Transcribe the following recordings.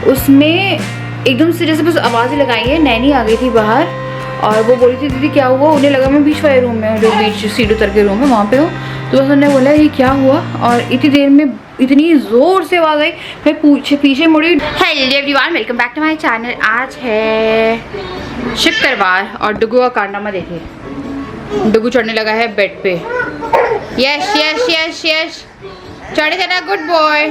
उसमें एकदम से जैसे बस आवाज़ ही लगाई है, नैनी आ गई थी बाहर और वो बोली थी दीदी क्या हुआ। उन्हें लगा मैं बीच वाले रूम में, जो बीच सीट उतर के रूम है वहाँ पे हूँ। तो बस उन्होंने बोला ये क्या हुआ, और इतनी देर में इतनी ज़ोर से आवाज़ आई, मैं पीछे मुड़ी। Hello everyone, welcome back to my channel. आज है शुक्रवार और डुगू का कारनामा देखिए। डुगू चढ़ने लगा है बेड पे। यस यस यस यस, चढ़े जाना, गुड बॉय।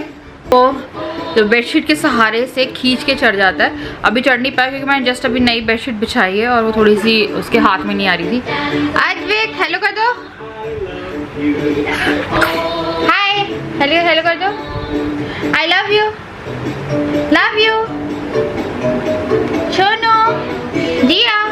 तो बेडशीट के सहारे से खींच के चढ़ जाता है। अभी चढ़ नहीं पाया क्योंकि मैंने जस्ट अभी नई बेडशीट बिछाई है और वो थोड़ी सी उसके हाथ में नहीं आ रही थी। अद्विक हेलो कर दो, हाय हेलो हेलो कर दो। I love you, love you Sonu दिया।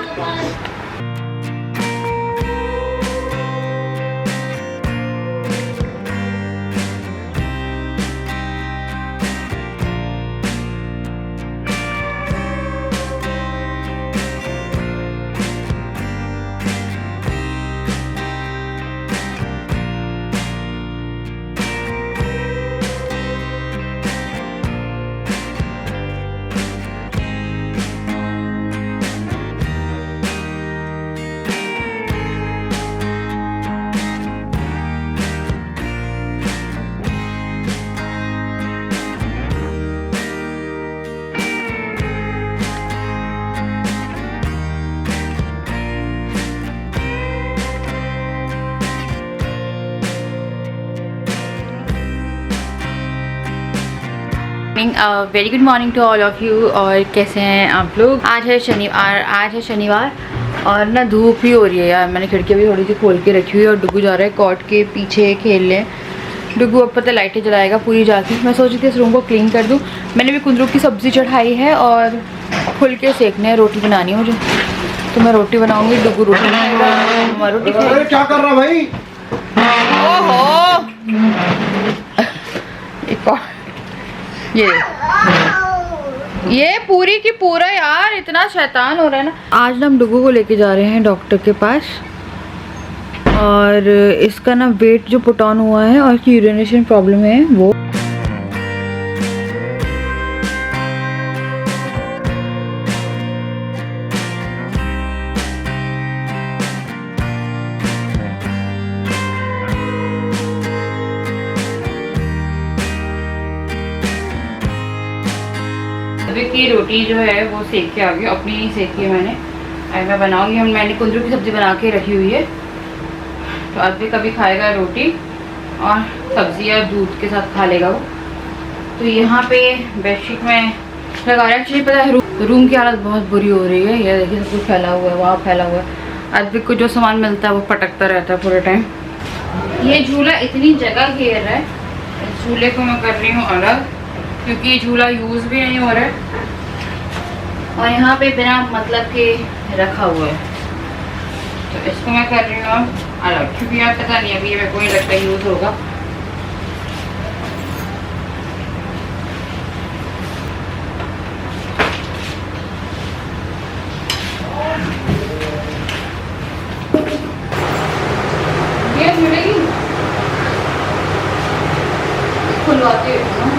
Very good morning to all of you. और कैसे हैं आप लोग। आज है शनिवार और ना धूप ही हो रही है यार। मैंने खिड़की भी थोड़ी सी खोल के रखी हुई है और डुगू जा रहा है कॉट के पीछे खेलने। डुगू अब पता लाइटें जलाएगा पूरी जाके। मैं सोच रही थी इस रूम को क्लीन कर दूँ। मैंने भी कुंदरू की सब्ज़ी चढ़ाई है और खुल के सेकने है, रोटी बनानी है मुझे, तो मैं रोटी बनाऊँगी, डुगू रोटी बनाएगा। रोटी क्या कर रहा भाई। ओहो ये पूरी की पूरा यार इतना शैतान हो रहा है ना। आज ना हम डुगू को लेके जा रहे हैं डॉक्टर के पास और इसका ना वेट जो पुट ऑन हुआ है और यूरिनेशन प्रॉब्लम है वो। की रोटी जो है वो सेक के आ गई, अपनी नहीं सेकी है मैंने। अभी मैं बनाऊंगी। मैंने कुंदरू की सब्ज़ी बना के रखी हुई है, तो अद्विक कभी खाएगा रोटी और सब्ज़ी या दूध के साथ खा लेगा वो। तो यहाँ पे बेडशीट में लगा रहा है। एक्चुअली पता है रूम की हालत बहुत बुरी हो रही है। ये देखिए सब कुछ फैला हुआ है, वहाँ फैला हुआ है। अद्विक को जो सामान मिलता है वो पटकता रहता है पूरे टाइम। ये झूला इतनी जगह घेर रहा है, इस झूले को मैं कर रही हूँ अलग क्योंकि ये झूला यूज़ भी नहीं हो रहा है और यहाँ पे बिना मतलब के रखा हुआ है। तो इसको मैं कर रही हूँ अलग क्योंकि यार पता नहीं अभी मेरे को नहीं लगता यूज़ होगा। ये झूलेगी खुलवाती हूँ ना।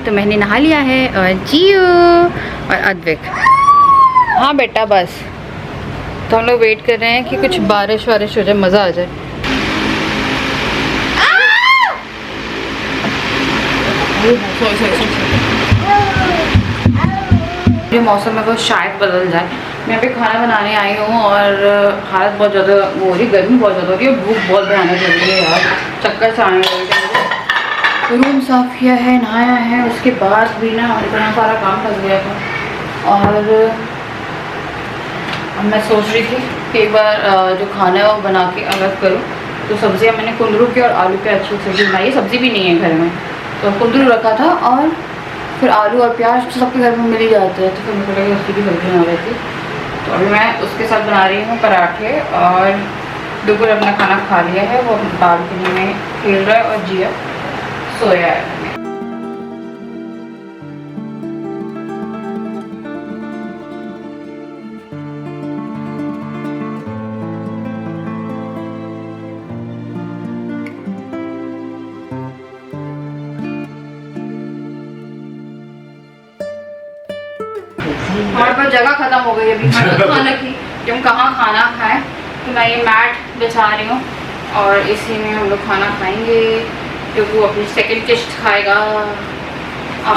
तो मैंने नहा लिया है और जियो और अद्विक। हाँ बेटा बस, तो हम लोग वेट कर रहे हैं कि कुछ बारिश वारिश हो जाए, मज़ा आ जाए। ये मौसम में वो शायद बदल जाए। मैं यहाँ पे खाना बनाने आई हूँ और हालत बहुत ज़्यादा हो रही, गर्मी बहुत ज़्यादा हो रही है, भूख बहुत भयानक लग रही है यार, चक्कर से आने लगे हैं। रूम साफ़ किया है, नहाया है, उसके बाद भी ना इतना सारा काम फंस गया था और मैं सोच रही थी कि एक बार जो खाना है वो बना के अलग करूँ। तो सब्जियां मैंने कुंदरू की और आलू की अच्छी सब्ज़ी बनाई। सब्ज़ी भी नहीं है घर में, तो कुंदरू रखा था और फिर आलू और प्याज तो सबके घर में मिल ही जाते हैं, तो फिर मुझे लगा उसकी भी सब्ज़ी बना रही थी। तो अभी मैं उसके साथ बना रही हूँ पराठे। और दुगुल अपना खाना खा लिया है, वो बालकनी में खेल रहा है और जिया सोया है। हमारे पास जगह खत्म हो गई अभी खाना की कि हम कहाँ खाना खाएं। तो मैं ये मैट बिछा रही हूँ और इसी में हम लोग खाना खाएंगे, क्योंकि वो अपनी सेकंड किस्त खाएगा।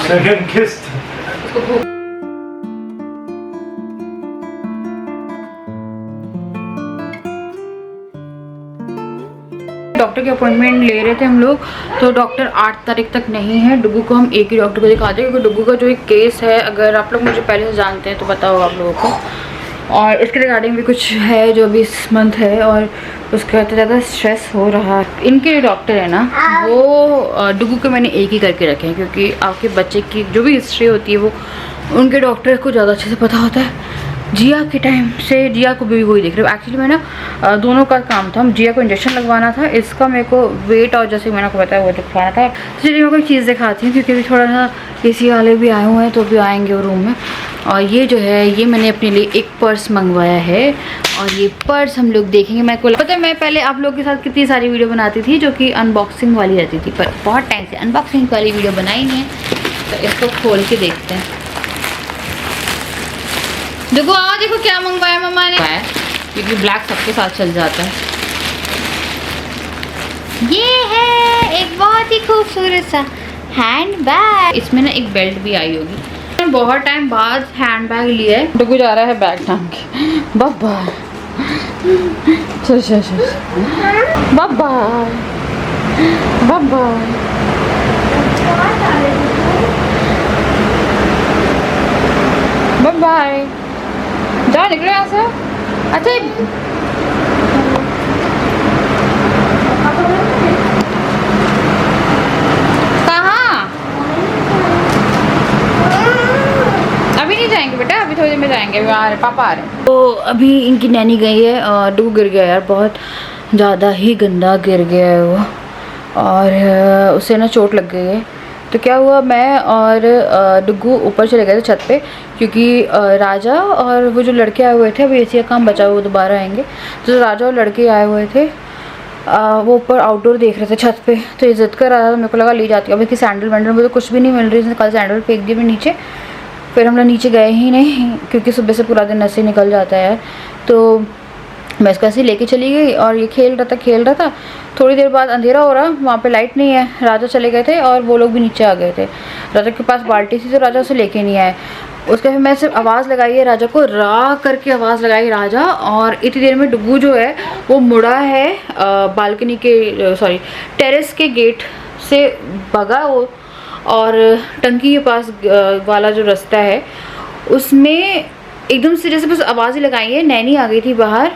सेकंड किस्त उसको भूख डॉक्टर के अपॉइंटमेंट ले रहे थे हम लोग, तो डॉक्टर 8 तारीख तक नहीं है। डुगू को हम एक ही डॉक्टर को दिखाते हैं, क्योंकि डुगू का जो एक केस है, अगर आप लोग मुझे पहले से जानते हैं तो पता होगा आप लोगों को, और इसके रिगार्डिंग भी कुछ है जो अभी इस मंथ है, और उसके बाद ज़्यादा स्ट्रेस हो रहा है। इनके डॉक्टर है ना, वो डुगू के मैंने एक ही करके रखे हैं, क्योंकि आपके बच्चे की जो भी हिस्ट्री होती है वो उनके डॉक्टर को ज़्यादा अच्छे से पता होता है। जिया के टाइम से जिया को भी वही देख रहे हो। एक्चुअली मैं ना दोनों का काम था, जिया को इंजेक्शन लगवाना था, इसका मेरे को वेट और जैसे मैंने को बताया वो दिखाना था। तो चलिए मैं कोई चीज़ दिखाती हूँ, क्योंकि अभी थोड़ा सा एसी वाले भी आए हुए हैं, तो अभी आएंगे वो रूम में। और ये जो है, ये मैंने अपने लिए एक पर्स मंगवाया है, और ये पर्स हम लोग देखेंगे। मैं को पता है मैं पहले आप लोग के साथ कितनी सारी वीडियो बनाती थी जो कि अनबॉक्सिंग वाली रहती थी, पर बहुत टाइम से अनबॉक्सिंग वाली वीडियो बनाई नहीं है। तो इसको खोल के देखते हैं। देखो देखो क्या मंगवाया मम्मा ने, क्योंकि ब्लैक सबके साथ चल जाता है। ये है एक बहुत ही खूबसूरत सा हैंड बैग। इसमें ना एक बेल्ट भी आई होगी। बहुत टाइम बाद हैंड बैग लिया है। डुगू जा रहा है बैग टांग के। बाबा बाबा बाबा बाय, जाओ निकलो यहाँ से। अच्छा कहाँ? अभी नहीं जाएंगे बेटा, अभी थोड़ी देर में जाएंगे, पापा आ रहे हैं। तो अभी इनकी नैनी गई है और डुगू गिर गया यार, बहुत ज़्यादा ही गंदा गिर गया है वो, और उसे ना चोट लग गई है। तो क्या हुआ, मैं और डुगू ऊपर चले गए थे छत पे, क्योंकि राजा और वो जो लड़के आए हुए थे, अभी एसी का काम बचा हुआ, वो दोबारा आएंगे। तो राजा और लड़के आए हुए थे, वो ऊपर आउटडोर देख रहे थे छत पे। तो ये जिद कर रहा था, तो मेरे को लगा ले जाती हूँ। अभी कि सैंडल वैंडल में तो कुछ भी नहीं मिल रही, कल सैंडल फेंक दिए भी नीचे। फिर हम लोग नीचे गए ही नहीं, क्योंकि सुबह से पूरा दिन ऐसे निकल जाता है यार। तो मैं इसको ऐसे लेके चली गई, और ये खेल रहा था। थोड़ी देर बाद अंधेरा हो रहा, वहाँ पे लाइट नहीं है, राजा चले गए थे और वो लोग भी नीचे आ गए थे। राजा के पास बाल्टी थी, तो राजा उसे लेके नहीं आए। उसके फिर मैं सिर्फ आवाज़ लगाई है राजा को, रा करके आवाज़ लगाई राजा, और इतनी देर में डुगू जो है वो मुड़ा है बालकनी के टेरेस के गेट से भगा वो, और टंकी के पास वाला जो रास्ता है उसमें एकदम से जैसे बस आवाज़ ही लगाई है। नैनी आ गई थी बाहर,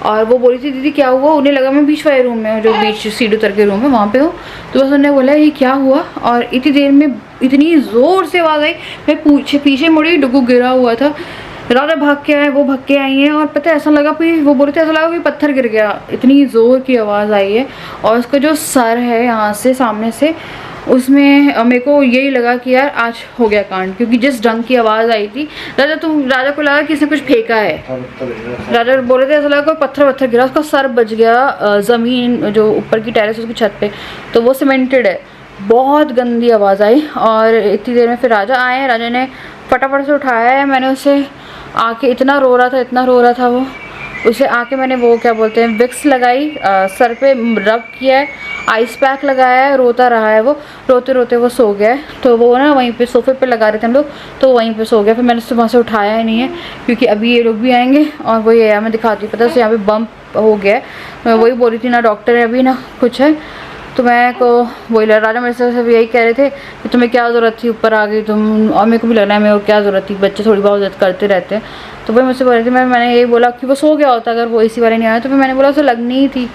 और वो बोली थी दीदी क्या हुआ। उन्हें लगा मैं बीच वाले रूम में हूँ, जो बीच सीढ़ी उतर के रूम है वहाँ पे हूँ। तो बस उन्होंने बोला ये क्या हुआ, और इतनी देर में इतनी ज़ोर से आवाज़ आई। मैं पीछे मुड़ी, डुगू गिरा हुआ था। राजा भाग के आए, वो भाग के आई हैं, और पता है ऐसा लगा कि वो बोले थे ऐसा लगा कि पत्थर गिर गया, इतनी ज़ोर की आवाज़ आई है। और उसका जो सर है यहाँ से सामने से, उसमें मेरे को यही लगा कि यार आज हो गया कांड, क्योंकि जिस ढंग की आवाज़ आई थी। राजा को लगा कि इसने कुछ फेंका है। राजा बोल रहे थे ऐसा लगा कोई पत्थर गिरा, उसका सर बच गया ज़मीन जो ऊपर की टेरेस उसकी छत पे, तो वो सीमेंटेड है। बहुत गंदी आवाज़ आई, और इतनी देर में फिर राजा आए। राजा ने फटाफट से उठाया है। मैंने उसे आके इतना रो रहा था वो, उसे आके मैंने वो क्या बोलते हैं विक्स लगाई, सर पे रब किया है, आइस पैक लगाया है, रोता रहा है वो। रोते रोते वो सो गया है। तो वो ना वहीं पे सोफे पे लगा रहे थे हम लोग, तो वहीं पे सो गया। फिर मैंने उससे वहाँ से उठाया ही नहीं है, क्योंकि अभी ये लोग भी आएंगे। और वो ये मैं दिखाती हूँ, पता है यहाँ पे बम्प हो गया है। मैं वही बोल रही थी, ना डॉक्टर है अभी ना कुछ है। तो मैं को वही राजा मेरे से सब यही कह रहे थे कि तुम्हें क्या ज़रूरत थी, ऊपर आ गई तुम, और मेरे को भी लग रहा है मेरे को क्या ज़रूरत थी, बच्चे थोड़ी बहुत मदद करते रहते हैं। तो वही मुझसे बोल रही थी, मैंने यही बोला कि वो सो गया होता अगर वो एसी वाले नहीं आया, तो फिर मैंने बोला उसे लगनी ही थी,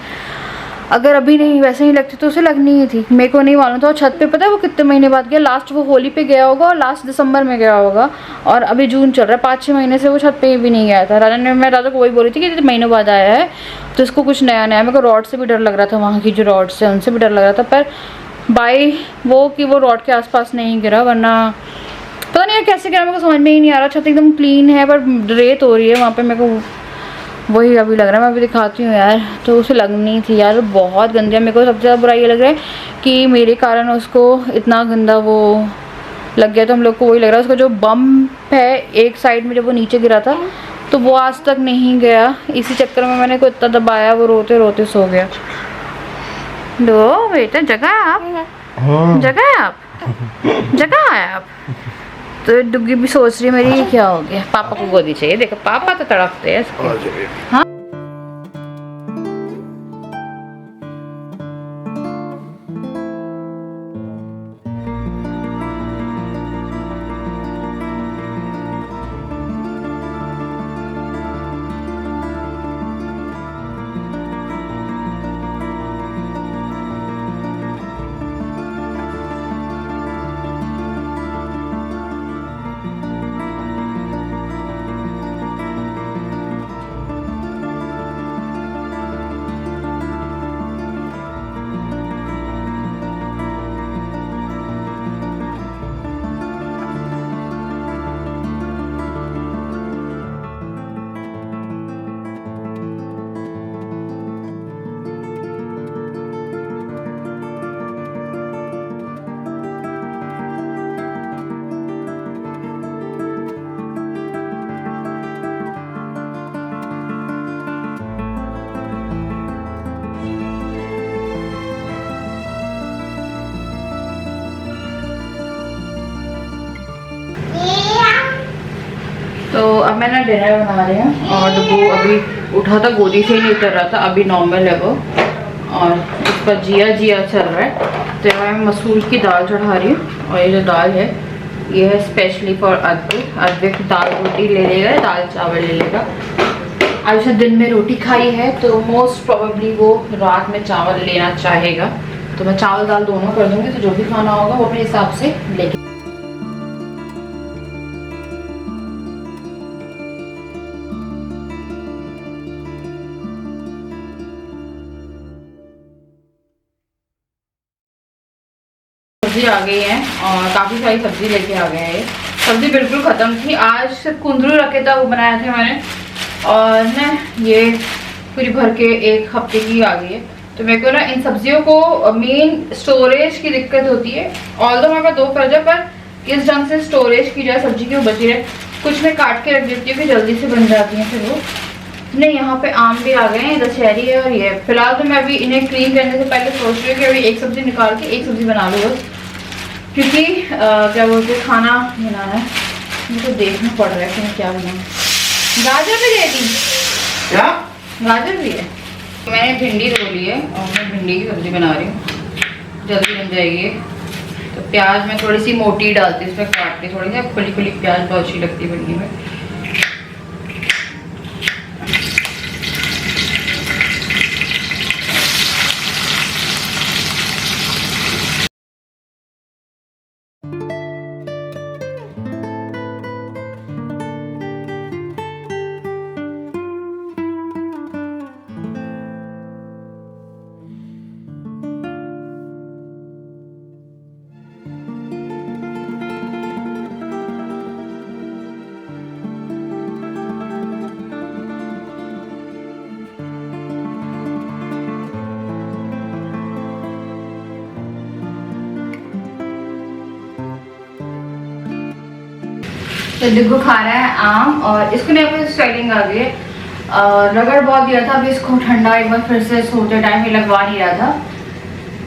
अगर अभी नहीं वैसे ही लगती तो उसे लगनी ही थी। मेरे को नहीं मालूम था। और छत पे पता है वो कितने महीने बाद गया, लास्ट वो होली पे गया होगा और लास्ट दिसंबर में गया होगा, और अभी जून चल रहा है, 5-6 महीने से वो छत पे भी नहीं गया था। मैं राजा को वही बोल रही थी कि महीनों बाद आया है तो इसको कुछ नया नया। मेरे को रॉड से भी डर लग रहा था, वहाँ की जो रॉड्स है उनसे भी डर लग रहा था, पर बाई वो कि वो रॉड के आसपास नहीं गिरा, वरना पता नहीं यार कैसे गिरा, मेरे को समझ में ही नहीं आ रहा। छत एकदम क्लीन है पर रेत हो रही है वहाँ पे, मेरे को वही अभी लग रहा है। मैं अभी दिखाती हूँ यार, तो उसे लगनी थी यार, बहुत गंदी है। मेरे को सबसे ज़्यादा बुरा ये लग रहा है कि मेरे कारण उसको इतना गंदा वो लग गया। तो हम लोग को वही लग रहा है, उसका जो बम्प है एक साइड में जब वो नीचे गिरा था तो वो आज तक नहीं गया। इसी चक्कर में मैंने को इतना दबाया, वो रोते रोते सो गया। दो बेटा जगह आप, जगह आप, जगह है आप। तो डुग्गी भी सोच रही है मेरी क्या हो गया, पापा को गोदी चाहिए। देखो पापा तो तड़पते हैं इसको। हाँ तो अब मैं ना डिनर बना रही हूँ, और डब्बू अभी उठा था, गोदी से ही नहीं उतर रहा था, अभी नॉर्मल है वो, और उसका जिया जिया चल रहा है। तो मैं मसूर की दाल चढ़ा रही हूँ, और ये जो दाल है ये है स्पेशली फॉर अद्विक। अद्विक दाल रोटी ले लेगा, दाल चावल ले लेगा। आज उसने दिन में रोटी खाई है तो मोस्ट प्रोबेबली वो रात में चावल लेना चाहेगा, तो मैं चावल दाल दोनों कर दूँगी। तो जो भी खाना होगा वो अपने हिसाब से लेके। सब्जी आ गई है, और काफ़ी सारी सब्जी लेके आ गए हैं। सब्जी बिल्कुल ख़त्म थी, आज सिर्फ कुंदरू रखे था, वो बनाया था मैंने, और ना ये पूरी भर के 1 हफ्ते की आ गई है। तो मेरे को ना इन सब्जियों को मेन स्टोरेज की दिक्कत होती है। ऑल्दो मेरे पास 2 फ्रिज है, पर इस ढंग से स्टोरेज की जाए सब्जी की वो बची रहे। कुछ मैं काट के रख देती हूँ कि जल्दी से बन जाती हैं फिर वो। नहीं, यहाँ पे आम भी आ गए हैं, दशहरी है, और ये फिलहाल तो मैं अभी इन्हें क्लीन करने से पहले सोच रही हूँ कि अभी एक सब्जी निकाल के एक सब्जी बना लूँ बस, क्योंकि क्या बोलते हैं खाना बनाना है, मुझे देखना पड़ रहा है कि मैं क्या बनाऊँ। गाजर भी दे दी क्या? गाजर भी है। मैंने भिंडी धो ली है, और मैं भिंडी की सब्जी बना रही हूँ, जल्दी बन जाएगी। तो प्याज मैं थोड़ी सी मोटी डालती हूँ, इसमें काटती थोड़ी सी, खुली खुली प्याज बहुत अच्छी लगती है भिंडी में। तो डिग्गू खा रहा है आम, और इसको नहीं अपनी स्वेलिंग आ गई है, रगड़ बहुत दिया था। अभी इसको ठंडा एक बार फिर से सोते टाइम ही लगवा नहीं रहा था।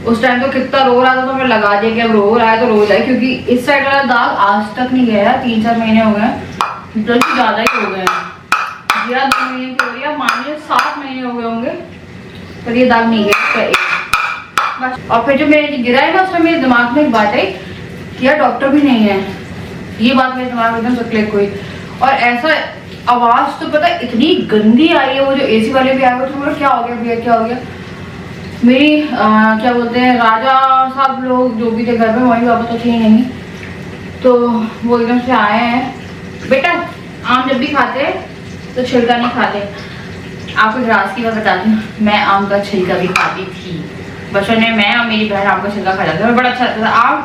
उस टाइम तो कितना रो रहा था, तो मैं लगा दिया कि अब रो रहा है तो रो जाए, क्योंकि इस साइड वाला दाग आज तक नहीं गया। 3-4 महीने हो गए, जल्दी ज़्यादा ही हो गए हैं। जीरा 2 महीने की हो रही है, मान लीजिए 7 महीने हो गए होंगे, पर ये दाग नहीं गया। बस और फिर जो मेरे गिरा है ना, उसमें मेरे दिमाग में एक बात आई कि यार डॉक्टर भी नहीं है। ये बात मेरे दिमाग में एकदम से क्लिक हुई। और ऐसा आवाज़ तो पता है इतनी गंदी आई है, वो जो एसी वाले भी आए हुए थे, बोला क्या हो गया भैया, क्या हो गया। मेरी क्या बोलते हैं, राजा साहब लोग जो भी थे घर में, मम्मी पापा तो थे ही नहीं, तो वो एकदम से आए हैं। बेटा आम जब भी खाते हैं तो छिलका नहीं खाते। आपको राज की बात बता दूं, मैं आम का छिलका भी खाती थी बचपन में। मैं और मेरी बहन आम का छिलका खा जाते थे, बड़ा अच्छा लगता था। आम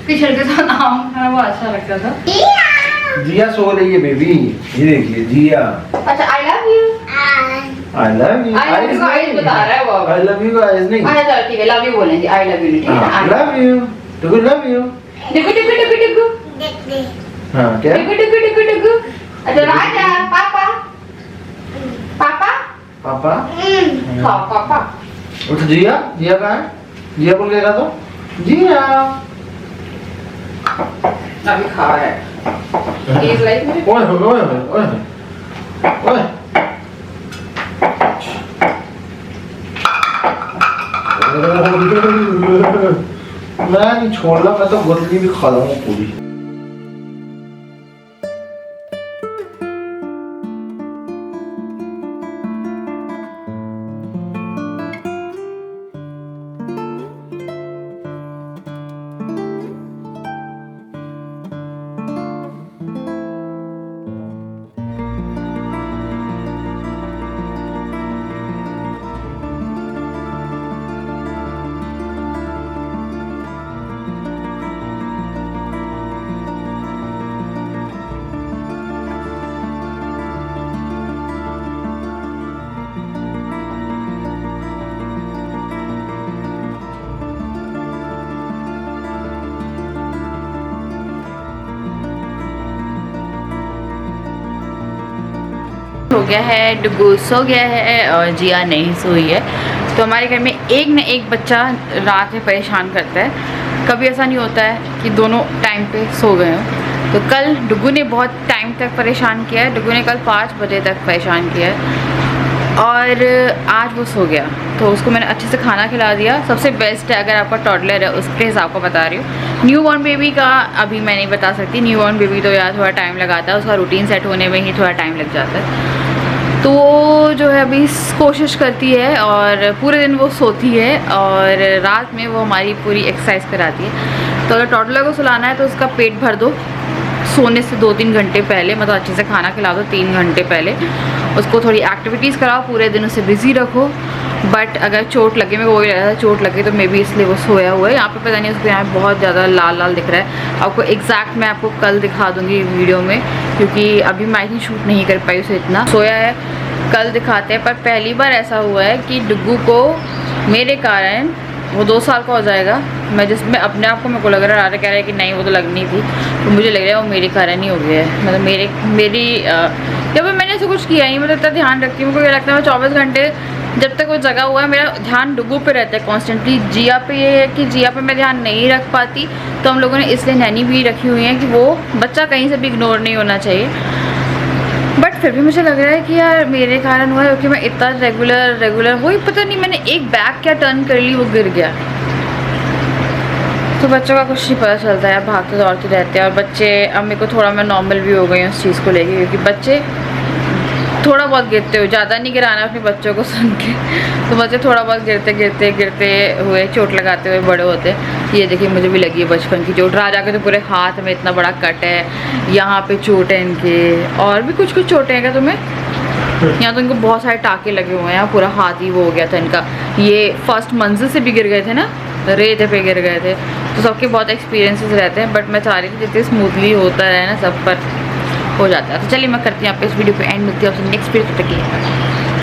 के छिलके के साथ आम खाना बहुत अच्छा लगता था। जिया सो रही है बेबी, ये देखिए जिया। अच्छा आई love you. I love you eyes बता रहा है वो। आई लव यू गाइस नहीं। अच्छा चलो ठीक है, लव यू बोलेंगे, आई लव यू नहीं, ठीक है। I love you, do you love you? डिगु डिगु डिगु डिगु हां क्या? डिगु डिगु डिगु डिगु। अच्छा राजा पापा पापा पापा हाँ पापा। उठ जिया, जिया कहाँ है? जिया बोल के तो जिया अभी खा रहा है। He's like me. ओए ओए ओए ओए मैं नहीं छोड़ रहा, मैं तो गोदली भी खा रहा हूँ पूरी। हो गया है, डुगू सो गया है और जिया नहीं सोई है। तो हमारे घर में एक न एक बच्चा रात में परेशान करता है। कभी ऐसा नहीं होता है कि दोनों टाइम पे सो गए हों। तो कल डुगू ने बहुत टाइम तक परेशान किया है। डुगू ने कल 5 बजे तक परेशान किया है और आज वो सो गया। तो उसको मैंने अच्छे से खाना खिला दिया। सबसे बेस्ट है अगर आपका टॉडलर है, उसके हिसाब को बता रही हूँ। न्यू बॉर्न बेबी का अभी मैं नहीं बता सकती। न्यू बॉर्न बेबी तो यार थोड़ा टाइम लगाता है, उसका रूटीन सेट होने में ही थोड़ा टाइम लग जाता है। तो वो जो है अभी कोशिश करती है और पूरे दिन वो सोती है और रात में वो हमारी पूरी एक्सरसाइज कराती है। तो अगर टॉडलर को सुलाना है तो उसका पेट भर दो सोने से 2-3 घंटे पहले, मतलब अच्छे से खाना खिला दो 3 घंटे पहले। उसको थोड़ी एक्टिविटीज़ कराओ, पूरे दिन उसे बिज़ी रखो। बट अगर चोट लगे, मेरे को वही लगा था चोट लगे तो मे बी इसलिए वो सोया हुआ है। यहाँ पे पता नहीं उसको यहाँ बहुत ज़्यादा लाल लाल दिख रहा है। आपको एग्जैक्ट मैं आपको कल दिखा दूँगी वीडियो में, क्योंकि अभी मैं इतनी शूट नहीं कर पाई उसे इतना। सोया है, कल दिखाते हैं। पर पहली बार ऐसा हुआ है कि डुगू को मेरे कारण, वो 2 साल का हो जाएगा, मैं जिसमें अपने आप को मेरे को लग रहा है, कह रहा है कि नहीं वो तो लगनी थी, तो मुझे लग रहा है वो मेरे कारण ही हो गया है। मतलब मेरी जब मैंने ऐसा कुछ किया ही, मतलब इतना ध्यान रखती हूँ। मुझे क्या लगता है मैं 24 घंटे जब तक वो जगह हुआ है मेरा ध्यान डुगू पे रहता है कॉन्स्टेंटली। जिया पे ये है कि जिया पे मैं ध्यान नहीं रख पाती, तो हम लोगों ने इसलिए नैनी भी रखी हुई है कि वो बच्चा कहीं से भी इग्नोर नहीं होना चाहिए। बट फिर भी मुझे लग रहा है कि यार मेरे कारण हुआ है, क्योंकि मैं इतना रेगुलर वही पता नहीं मैंने एक बैग क्या टर्न कर ली, वो गिर गया। तो बच्चों का कुछ नहीं पता चलता है, भागते दौड़ते रहते हैं। और बच्चे, अब मेरे को थोड़ा मैं नॉर्मल भी हो गई हूँ उस चीज़ को लेके, क्योंकि बच्चे थोड़ा बहुत गिरते हुए, ज़्यादा नहीं गिराना अपने बच्चों को सुन के, तो बच्चे थोड़ा बहुत गिरते हुए चोट लगाते हुए बड़े होते हैं। ये देखिए मुझे भी लगी है बचपन की चोट। राजा के तो पूरे हाथ में इतना बड़ा कट है, यहाँ पे चोट है इनके, और भी कुछ चोटें हैं क्या तुम्हें? यहाँ तो इनको बहुत सारे टाके लगे हुए हैं, यहाँ पूरा हाथ ही वो हो गया था इनका। ये फर्स्ट मंजिल से भी गिर गए थे ना, रेत पे गिर गए थे। तो सबके बहुत एक्सपीरियंसेस रहते हैं, बट मैं चाह रही थी जितनी स्मूथली होता रहे ना सब पर हो जाता है। तो चलिए मैं करती हूँ आप इस वीडियो पे एंड, मिलती हूँ आपसे नेक्स्ट वीडियो तक के लिए।